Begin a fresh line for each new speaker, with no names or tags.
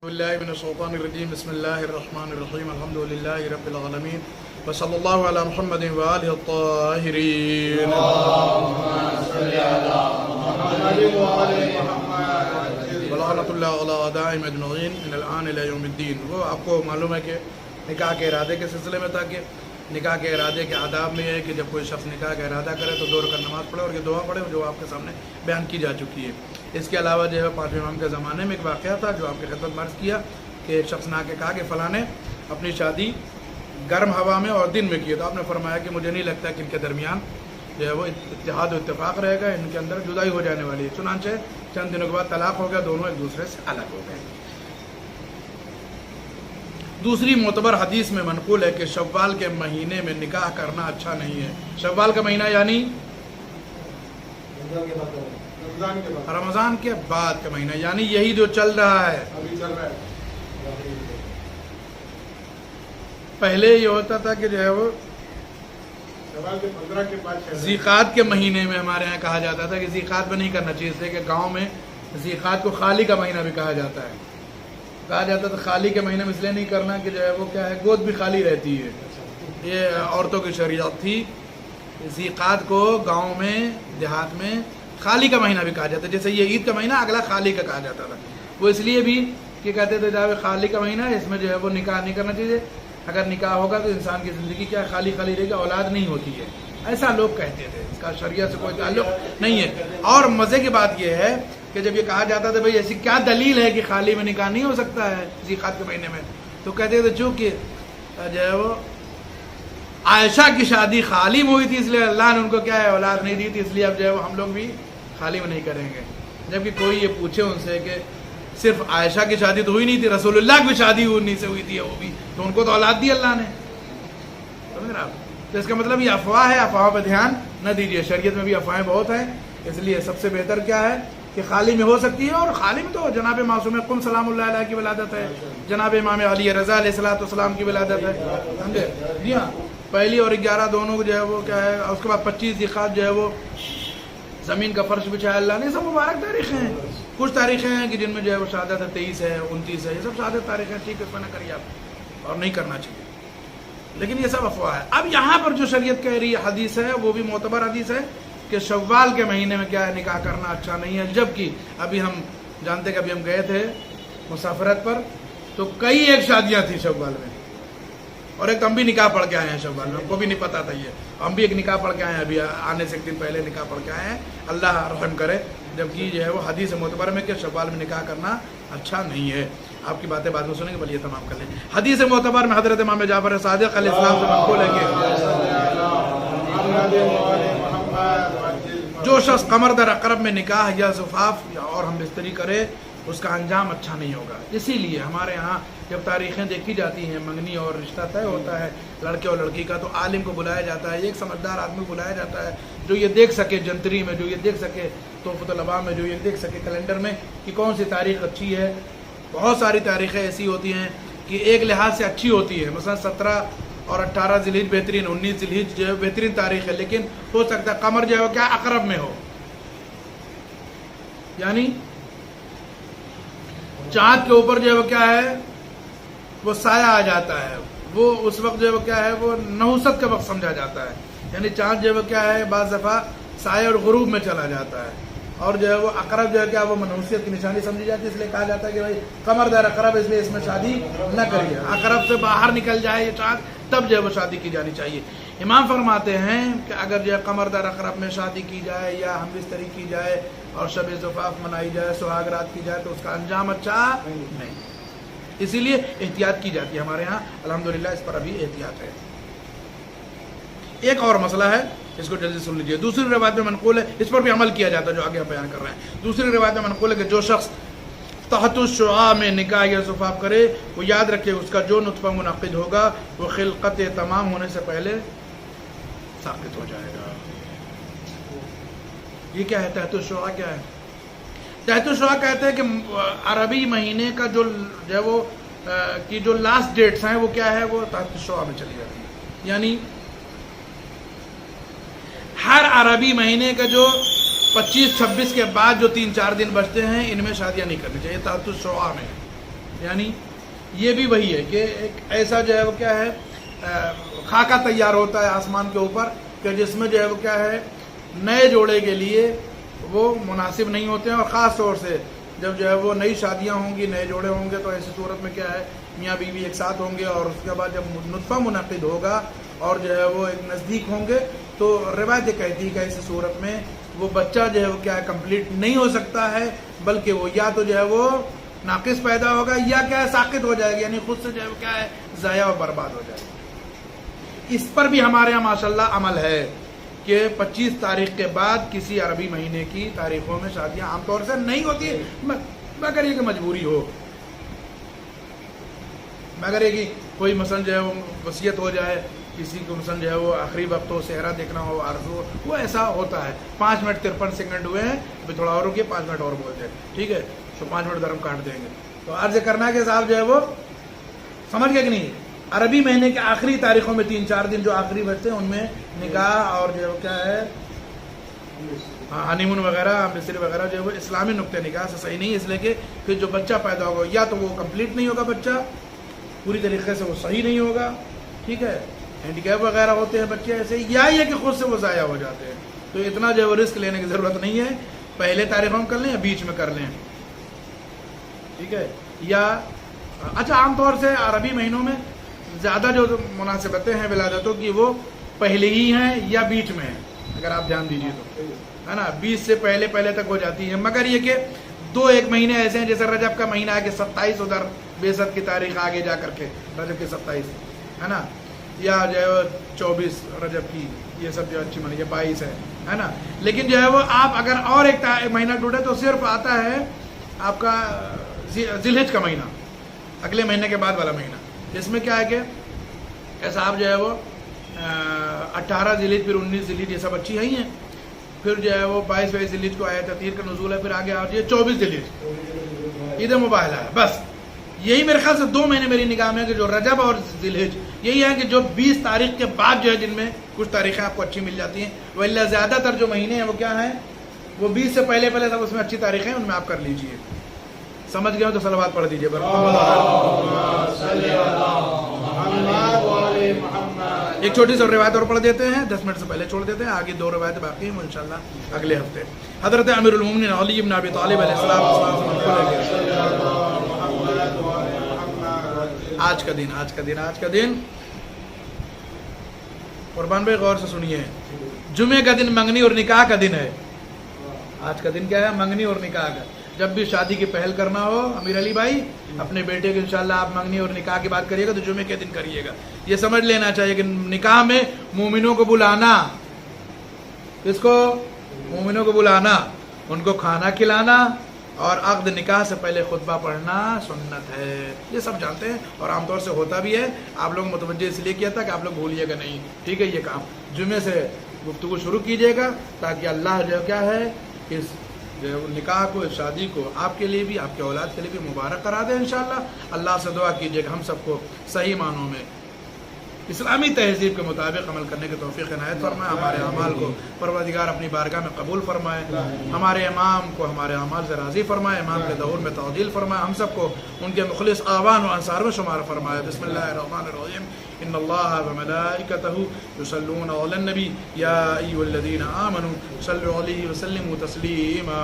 بالله من الشيطان الرجيم بسم الله الرحمن الرحيم الحمد لله رب العالمين وصلى الله على محمد وآله الطاهرين
اللهم صل على محمد وآل محمد
ولعنة الله على أعدائهم أجمعين من الآن إلى يوم الدين. وہ آپ کو معلوم ہے کہ نکاح کے ارادے کے سلسلے میں تھا کہ نکاح کے ارادے کے آداب میں ہے کہ جب کوئی شخص نکاح کا ارادہ کرے تو 2 رکعت نماز پڑھے اور یہ دعا پڑھے جو آپ کے سامنے بیان کی جا چکی ہے. اس کے علاوہ جو ہے 5 امام کے زمانے میں ایک واقعہ تھا جو آپ کی خدمت میں عرض کیا کہ ایک شخص نے آ کے کہا کہ فلاں نے اپنی شادی گرم ہوا میں اور دن میں کی. تو آپ نے فرمایا کہ مجھے نہیں لگتا کہ ان کے درمیان جو ہے وہ اتحاد و اتفاق رہے گا, ان کے اندر جدائی ہو جانے والی ہے. چنانچہ چند دنوں کے بعد طلاق ہو گیا, دونوں ایک دوسرے سے الگ ہو گئے. دوسری معتبر حدیث میں منقول ہے کہ شوال کے مہینے میں نکاح کرنا اچھا نہیں ہے. شوال کا مہینہ یعنی رمضان کے بعد کا مہینہ, یعنی یہی جو چل رہا ہے. پہلے یہ ہوتا تھا کہ جو ہے وہ ذیقات کے مہینے میں ہمارے یہاں کہا جاتا تھا کہ ذیقات میں نہیں کرنا چاہیے, اس لیے کہ گاؤں میں ذیقات کو خالی کا مہینہ بھی کہا جاتا ہے. کہا جاتا تھا خالی کے مہینے میں اس لیے نہیں کرنا کہ جو ہے وہ کیا ہے گود بھی خالی رہتی ہے. یہ عورتوں کی شریعت تھی. ذیقات کو گاؤں میں دیہات میں خالی کا مہینہ بھی کہا جاتا ہے. جیسے یہ عید کا مہینہ اگلا خالی کا کہا جاتا تھا. وہ اس لیے بھی کہ کہتے تھے جب خالی کا مہینہ ہے اس میں جو ہے وہ نکاح نہیں کرنا چاہیے. اگر نکاح ہوگا تو انسان کی زندگی کیا خالی خالی رہے گی, اولاد نہیں ہوتی ہے. ایسا لوگ کہتے تھے. اس کا شریعت سے کوئی تعلق نہیں ہے. اور مزے کی بات یہ ہے کہ جب یہ کہا جاتا تھا بھائی ایسی کیا دلیل ہے کہ خالی میں نکاح نہیں ہو سکتا ہے ذیقات کے مہینے میں, تو کہتے تھے چونکہ جو ہے وہ عائشہ کی شادی خالی میں ہوئی تھی اس لیے اللہ نے ان کو کیا ہے اولاد نہیں دی تھی, اس لیے اب جو ہے وہ ہم لوگ بھی خالی میں نہیں کریں گے. جبکہ کوئی یہ پوچھے ان سے کہ صرف عائشہ کی شادی تو ہوئی نہیں تھی, رسول اللہ کی شادی انہی سے ہوئی تھی, وہ بھی تو ان کو تو اولاد دی اللہ نے. سمجھ رہے آپ؟ تو اس کا مطلب یہ افواہ ہے, افواہوں پہ دھیان نہ دیجیے. شریعت میں بھی افواہیں بہت ہیں, اس لیے سب سے بہتر کیا ہے کہ خالی میں ہو سکتی ہے. اور خالی میں تو جناب معصوم قم سلام اللہ علیہ کی ولادت ہے, جناب امام علی رضا علیہ السلام کی ولادت ہے. سمجھے جی ہاں, پہلی اور 11 دونوں جو ہے وہ کیا ہے, اس کے بعد 25 ذیقات جو ہے وہ زمین کا فرش بچھایا اللہ نے. سب مبارک تاریخیں ہیں. کچھ تاریخیں ہیں کہ جن میں جو ہے وہ شہادت 23 ہے 29 ہے, یہ سب شہادت تاریخیں. ٹھیک ہے, اس میں نہ کریے آپ, اور نہیں کرنا چاہیے, لیکن یہ سب افواہ ہے. اب یہاں پر جو شریعت کہہ رہی ہے حدیث ہے وہ بھی معتبر حدیث ہے کہ شوال کے مہینے میں کیا ہے نکاح کرنا اچھا نہیں ہے. جبکہ ابھی ہم جانتے کہ ابھی ہم گئے تھے مسافرت پر, تو کئی ایک شادیاں تھیں شوال میں, اور ایک ہم بھی نکاح پڑھ کے آئے ہیں شوال میں. ہم کو بھی نہیں پتا تھا یہ, ہم بھی ایک نکاح پڑھ کے آئے ہیں, ابھی آنے سے ایک دن پہلے نکاح پڑھ کے آئے ہیں. اللہ رحم کرے. جبکہ جو ہے وہ حدیث معتبر میں کہ شوال میں نکاح کرنا اچھا نہیں ہے. آپ کی باتیں بعد میں سنیں گے, بل یہ تمام کر لیں. حدیث معتبر میں حضرت امام جعفر صادق علیہ السلام سے منقول ہے کہ جو شخص قمر در عقرب میں نکاح یا زفاف اور ہم بستری کرے اس کا انجام اچھا نہیں ہوگا. اسی لیے ہمارے ہاں جب تاریخیں دیکھی جاتی ہیں, منگنی اور رشتہ طے ہوتا ہے لڑکے اور لڑکی کا, تو عالم کو بلایا جاتا ہے, ایک سمجھدار آدمی کو بلایا جاتا ہے جو یہ دیکھ سکے جنتری میں, جو یہ دیکھ سکے تحفۃ الاباء میں, جو یہ دیکھ سکے کیلنڈر میں کہ کون سی تاریخ اچھی ہے. بہت ساری تاریخیں ایسی ہوتی ہیں کہ ایک لحاظ سے اچھی ہوتی ہے, مثلا 17 اور 18 ذی الحج بہترین, 19 ذی الحج جو ہے بہترین تاریخ ہے, لیکن ہو سکتا ہے قمر جو ہے وہ کیا عقرب میں ہو, یعنی چاند کے اوپر جو ہے وہ کیا ہے وہ سایہ آ جاتا ہے. وہ اس وقت جو ہے وہ کیا ہے وہ نحوست کا وقت سمجھا جاتا ہے, یعنی چاند جو ہے وہ کیا ہے بعض دفعہ سایہ اور غروب میں چلا جاتا ہے, اور جو ہے وہ عقرب جو ہے کیا وہ منحوسیت کی نشانی سمجھی جاتی ہے. اس لیے کہا جاتا ہے کہ بھائی قمر در عقرب, اس لیے اس میں شادی نہ کریے. عقرب سے باہر نکل جائے یہ چاند تب جو ہے وہ شادی کی جانی چاہیے. امام فرماتے ہیں کہ اگر جو ہے قمر در عقرب میں شادی کی جائے یا ہم بستری کی جائے اور شب زفاف منائی جائے, سہاگ رات کی جائے, تو اس کا انجام اچھا نہیں. اسی لیے احتیاط کی جاتی ہے ہمارے ہاں الحمدللہ, اس پر ابھی احتیاط ہے. ایک اور مسئلہ ہے, اس کو جلدی سن لیجیے. دوسری روایت میں منقول ہے, اس پر بھی عمل کیا جاتا ہے جو آگے ہم بیان کر رہے ہیں. دوسری روایت میں منقول ہے کہ جو شخص تحت الشعاع میں نکاح یا زفاف کرے وہ یاد رکھے اس کا جو نطفہ منعقد ہوگا وہ خلقت تمام ہونے سے پہلے ساقط ہو جائے گا. یہ کیا ہے تحت الشعاع؟ کیا ہے تحت الشعاع؟ کہتے ہیں کہ عربی مہینے کا جو ہے وہ کی جو لاسٹ ڈیٹس ہیں وہ کیا ہے وہ تحت الشعاع میں چلی جاتی ہے. یعنی ہر عربی مہینے کا جو 25-26 کے بعد جو 3-4 دن بچتے ہیں ان میں شادیاں نہیں کرنی چاہیے, تحت الشعاع میں. یعنی یہ بھی وہی ہے کہ ایک ایسا جو ہے وہ کیا ہے خاکہ تیار ہوتا ہے آسمان کے اوپر کہ جس میں جو ہے وہ کیا ہے نئے جوڑے کے لیے وہ مناسب نہیں ہوتے ہیں، اور خاص طور سے جب جو ہے وہ نئی شادیاں ہوں گی، نئے جوڑے ہوں گے، تو ایسی صورت میں کیا ہے میاں بیوی ایک ساتھ ہوں گے، اور اس کے بعد جب نطفہ منعقد ہوگا اور جو ہے وہ ایک نزدیک ہوں گے تو روایت کہتی ہے کہ ایسی صورت میں وہ بچہ جو ہے وہ کیا ہے کمپلیٹ نہیں ہو سکتا ہے، بلکہ وہ یا تو جو ہے وہ ناقص پیدا ہوگا یا کیا ہے ساقط ہو جائے گا، یعنی خود سے جو ہے وہ کیا ہے ضائع و برباد ہو جائے گا۔ اس پر بھی ہمارے یہاں ماشاءاللہ عمل ہے کہ 25 تاریخ کے بعد کسی عربی مہینے کی تاریخوں میں شادیاں عام طور سے نہیں ہوتی، مگر یہ کہ مجبوری ہو، مگر یہ کہ کوئی مثلا جو ہے وہ وصیت ہو جائے، کسی کو مثلا جو ہے وہ آخری وقت ہو، صحرا دیکھنا ہو، آرزو ہو، وہ ایسا ہوتا ہے۔ 5 منٹ 53 سیکنڈ ہوئے ہیں، ابھی تھوڑا اور رکیے، 5 منٹ اور بولتے ہیں، ٹھیک ہے، تو 5 منٹ درم کاٹ دیں گے۔ تو عرض کرنا کہ صاحب جو ہے وہ سمجھ گئے کہ نہیں، عربی مہینے کے آخری تاریخوں میں 3-4 دن جو آخری بچتے ہیں ان میں نکاح اور جو کیا ہے ہنی مون وغیرہ مصری وغیرہ جو ہے وہ اسلامی نقطۂ نگاہ سے صحیح نہیں، اس لیے کہ جو بچہ پیدا ہوگا یا تو وہ کمپلیٹ نہیں ہوگا، بچہ پوری طریقے سے وہ صحیح نہیں ہوگا، ٹھیک ہے، ہینڈی کیپ وغیرہ ہوتے ہیں بچے ایسے، یا یہ کہ خود سے وہ ضائع ہو جاتے ہیں۔ تو اتنا جو ہے وہ رسک لینے کی ضرورت نہیں ہے، پہلے تاریخوں میں کر لیں یا بیچ میں کر لیں، ٹھیک ہے۔ یا اچھا عام طور سے عربی مہینوں میں زیادہ جو مناسبتیں ہیں ولادتوں کی وہ پہلے ہی ہیں یا بیچ میں ہیں، اگر آپ دھیان دیجیے تو، ہے نا، 20 سے پہلے تک ہو جاتی ہیں، مگر یہ کہ 2-1 مہینے ایسے ہیں جیسے رجب کا مہینہ ہے کہ 27 ادھر بعثت کی تاریخ آگے جا کر کے رجب کے 27 ہے نا، یا جو ہے وہ 24 رجب کی، یہ سب جو اچھی مہینے 22 ہے نا، لیکن جو ہے وہ آپ اگر اور ایک مہینہ ڈھونڈے تو صرف آتا ہے آپ کا ذی الحج کا مہینہ، اگلے مہینے کے بعد والا مہینہ۔ اس میں کیا ہے کہ ایسا آپ جو ہے وہ 18 ذی الحج، پھر 19 ذی الحج، یہ سب اچھی ہی ہیں، پھر جو ہے وہ 22 ذی الحج کو آیت تطہیر کا نزول ہے، پھر آگے آ جائے 24 ذی الحج عید مباہلہ ہے، بس یہی میرے خیال سے 2 مہینے میری نگاہ میں کہ جو رجب اور ذی الحج یہی ہے کہ جو 20 تاریخ کے بعد جو ہے جن میں کچھ تاریخیں آپ کو اچھی مل جاتی ہیں، وہ اللہ زیادہ تر جو مہینے ہیں وہ کیا ہیں، وہ 20 سے پہلے سب اس میں اچھی تاریخیں ہیں، ان میں آپ کر لیجئے۔ سمجھ گئے ہو تو صلوات پڑھ دیجئے۔ ایک چھوٹی سی روایت اور پڑھ دیتے ہیں، 10 منٹ سے پہلے چھوڑ دیتے ہیں، آگے 2 روایتیں باقی ہیں، وہ انشاءاللہ اگلے ہفتے۔ حضرت امیر المومنین علی بن ابی طالب علیہ السلام آج کا دن قربان بھائی غور سے سنیے، جمعے کا دن منگنی اور نکاح کا دن ہے۔ آج کا دن کیا ہے؟ منگنی اور نکاح کا۔ جب بھی شادی کی پہل کرنا ہو امیر علی بھائی، اپنے بیٹے کے انشاءاللہ آپ منگنی اور نکاح کی بات کریے گا تو جمعے کے دن کریے گا۔ یہ سمجھ لینا چاہیے کہ نکاح میں مومنوں کو بلانا، کس کو؟ مومنوں کو بلانا، ان کو کھانا کھلانا اور عقد نکاح سے پہلے خطبہ پڑھنا سنت ہے، یہ سب جانتے ہیں اور عام طور سے ہوتا بھی ہے۔ آپ لوگ متوجہ اس لیے کیا تھا کہ آپ لوگ بھولیے گا نہیں، ٹھیک ہے۔ یہ کام جمعے سے گفتگو شروع کیجیے گا تاکہ اللہ جو کیا ہے اس جو نکاح کو، اس شادی کو آپ کے لیے بھی، آپ کے اولاد کے لیے بھی مبارک کرا دے انشاءاللہ۔ اللہ سے دعا کیجیے کہ ہم سب کو صحیح معنوں میں اسلامی تہذیب کے مطابق عمل کرنے کی توفیق عنایت فرمائے، ہمارے اعمال کو پروردگار اپنی بارگاہ میں قبول فرمائے، ہمارے امام کو ہمارے اعمال سے راضی فرمائے، امام کے ظہور میں تعدیل فرمائے، ہم سب کو ان کے مخلص اعوان و انصار میں شمار فرمائے۔ بسم اللہ الرحمن الرحیم، ان اللہ وملائکتہ یصلون علی النبی یا ایھا الذین آمنوا صلوا علیہ وسلموا تسلیما۔